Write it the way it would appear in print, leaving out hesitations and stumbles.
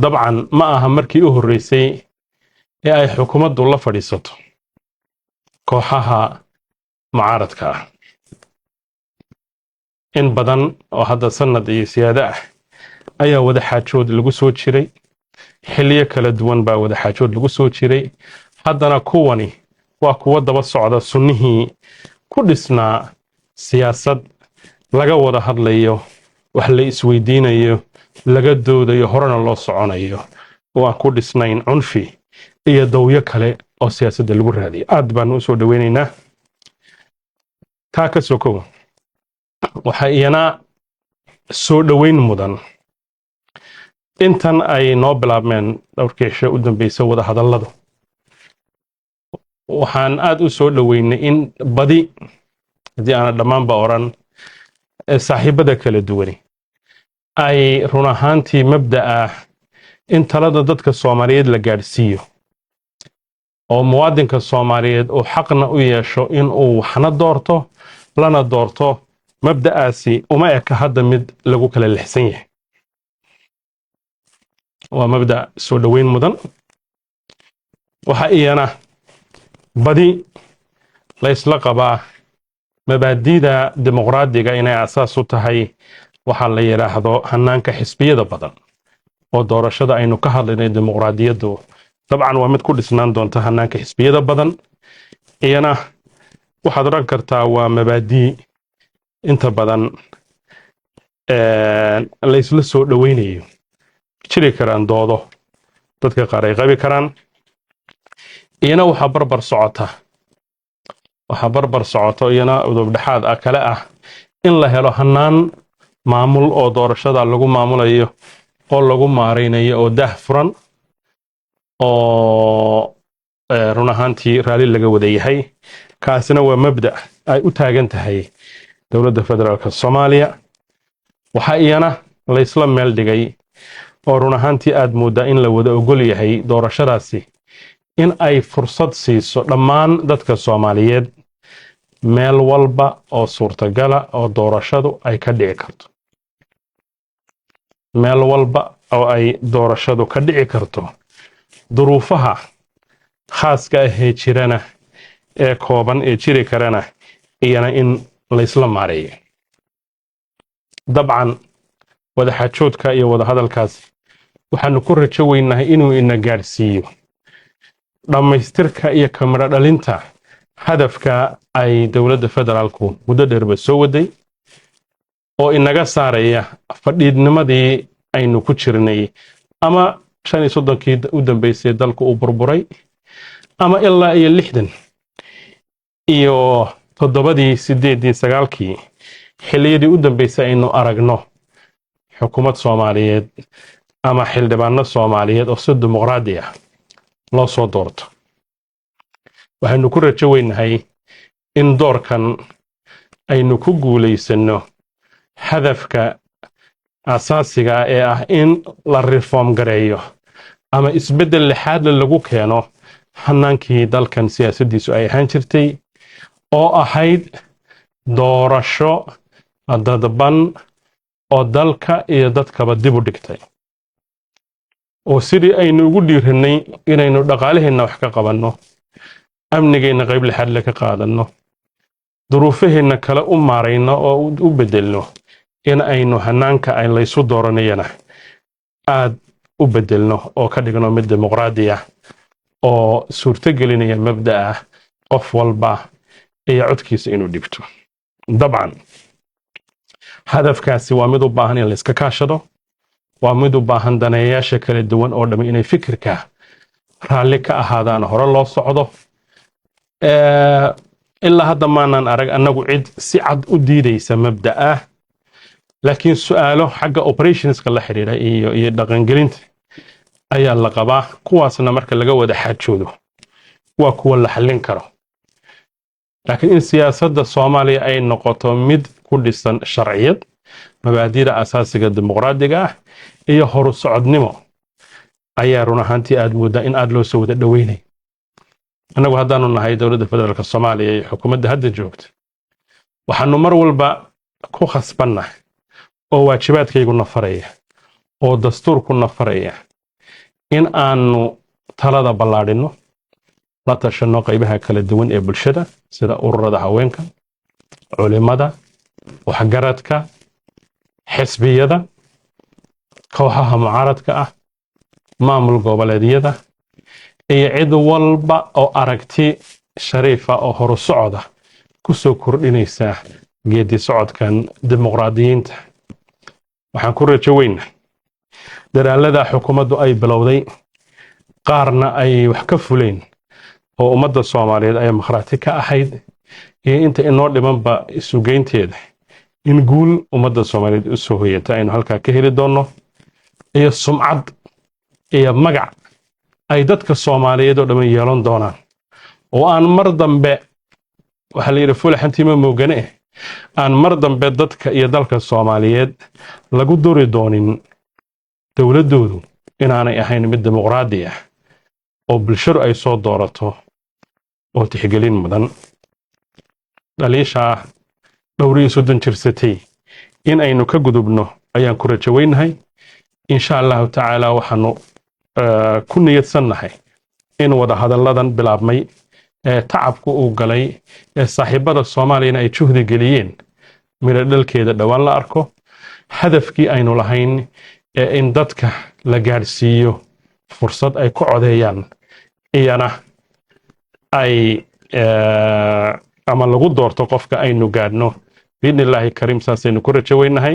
dabcan ma aha markii u horeysay ee ay xukuumaddu la fadhiisato kooxaha mucaaradka ah in badan oo hadda sanad iyo siyaado ah ayaa wada xaajood lagu soo jiray xilliyo kala duwan baa wada xaajood lagu soo jiray haddana kuwani waa kuwa daba socda sunnihii ku dhisnaa siyaasad laga wada hadlayo wax la isweydiinayo laga doodayo horena loo soconayo oo aan ku dhisnayn cunfi iyo dawyo kale oo siyaasadda lagu raadiyo aad baan u soo dhaweynaynaa taa ka sokow waxa iyana soo dhaweyn mudan intan ay noo bilaabmeen dhowrkeesha u dambaysa wada hadalladu waxaan aad u soo dhaweynay in badi haddii aan dhammaanba oran saaxiibada kala duwani ay run ahaantii mabda'a in talada dadka Soomaaliyeed la gaarsiiyo oo muwaadinka Soomaaliyeed uu xaqna u yeesho in uu waxna doorto lana doorto mabda'aasi uma eka hadda mid lagu kala lixsan yahay waa mabda' soo dhaweyn mudan waxa iyana badi la isla qabaa mabaadiida dimuqraadiga inay asaas u tahay waxa la yiraahdo hanaanka xisbiyada badan oo doorashada aynu ka hadlaynay dimuqraadiyadu dabcan waa mid ku dhisnaan doonta hanaanka xisbiyada badan iyana waxaad oran kartaa waa mabaadii inta badan la isla soo dhaweynayo jiri karaan doodo dadka qaar ay qabi karaan iyana waxa barbar socota iyana udub dhaxaad ah kale ah in la helo hanaan maamul oo doorashada lagu maamulayo oo lagu maareynayo oo dah furan oo run ahaantii raali laga wada yahay kaasina waa mabda' ay u taagan tahay dowladda federaalka Soomaaliya waxa iyana la isla meel dhigay oo run ahaantii aad moodaa in la wada ogol yahay doorashadaasi in ay fursad siiso dhammaan dadka Soomaaliyeed meel walba oo suurtagala oo doorashadu ay ka dhici karto meel walba oo ay doorashadu ka dhici karto duruufaha khaaska ah ee jirana ee kooban ee jiri karana iyana in la isla maareeyo dabcan wada xaajoodka iyo wada hadalkaas waxaanu ku rajo weynahay inuu ina gaarsiiyo dhammaystirka iyo kamira dhalinta hadafka ay dowladda federaalku muddo dheerba soo waday oo inaga saaraya fadhiidnimadii aynu ku jirnay ama 35kii u dambeysay dalku uu burburay ama ilaa iyo 60 iyo 7dii 8dii 9kii xilliyadii u dambeysay aynu aragno xukuumad Soomaaliyeed ama xildhibaano Soomaaliyeed oo si dimuqraadi ah loo soo doorto waxaanu ku rajo weynahay in doorkan aynu ku guuleysano hadafka asaasiga ee ah in la reform gareeyo ama isbedel lixaad lagu keeno hanaankii dalkan siyaasadiisu ay ahaan jirtay oo ahayd doorasho dadban oo dalka iyo dadkaba dib u dhigtay oo sidii aynu ugu dhiiranay inaynu dhaqaalaheena wax ka qabanno amnigeena qayb lixaad la ka qaadanno duruufaheena kale u maarayno oo u bedelno in aynu hanaanka ay laysu dooranayana aad u bedelno oo ka dhigno mid dimuqraadi ah oo suurtagelinaya mabda'a qof walba iyo codkiisa inuu dhibto dabcan hadafkaasi waa mid u baahan in la iska kaashado waa mid u baahan daneeyayaasha kala duwan oo dhammi inay fikirka raalli ka ahaadaan hore loo socdo ilaa hadda maanan arag annagu cid si cad u diidaysa mabda'a laakiin su'aalo xagga operationska la xiriira iyo dhaqangelinta ayaa la qabaa kuwaasna marka laga wada xaajoodo waa kuwa la xallin karo laakiin in siyaasadda Soomaaliya ay noqoto mid ku dhisan sharciyad mabaadiida asaasiga dimuqraadiga ah iyo horu socodnimo ayaa run ahaantii aad moodaa in aad loo soo wada dhaweynay annagu haddaanu nahay dowladda federaalka Soomaaliya iyo xukuumadda hadda joogta waxaanu mar walba ku khasbannahay oo waajibaadkaygu nafaraya oo dastuurku nafaraya in aanu talada ballaadhino la tashanno qaybaha kala duwan ee bulshada sida ururada haweenka culimada waxgaradka xisbiyada kooxaha mucaaradka ah maamul goboleedyada iyo cid walba oo aragti shariifa oo horu socda ku soo kordhinaysa geedi socodkan dimuqraadiyiinta waxaan ku rajo weynaa dadaalada xukuumaddu ay bilowday qaarna ay wax ka fuleen oo ummadda Soomaaliyeed ay markhaati ka ahayd iyo inta inoo dhimanba isugeynteeda in guul ummadda Soomaaliyeed u soo hoyata aynu halkaa ka heli doono iyo sumcad iyo magac ay dadka Soomaaliyeed oo dhan yeelan doonaan oo aan mar dambe waxa la yiraahdo fulaxantiima moogane aan mar dambe dadka iyo dalka Soomaaliyeed lagu duri doonin dawladoodu inaanay ahayn mid dimuqraadi ah oo bulshadu ay soo doorato oo tixgelin mudan dhaliisha dhowr iyo 30 jirsatay in aynu ka gudubno ayaan ku rajo weynahay insha Allah ta'ala waxaanu ku niyadsannahay in wada hadalladan bilaabmay tacabku uu galay saaxiibada Soomaaliyeed ay juhdi geliyeen mira dhalkeeda dhawaan la arko hadafkii aynu lahayn in dadka la gaarsiiyo fursad ay ku codeeyaan iyana ay ama lagu doorto qofka aynu gaadhno biidnillaahi kariim saasaynu ku rajo weynahay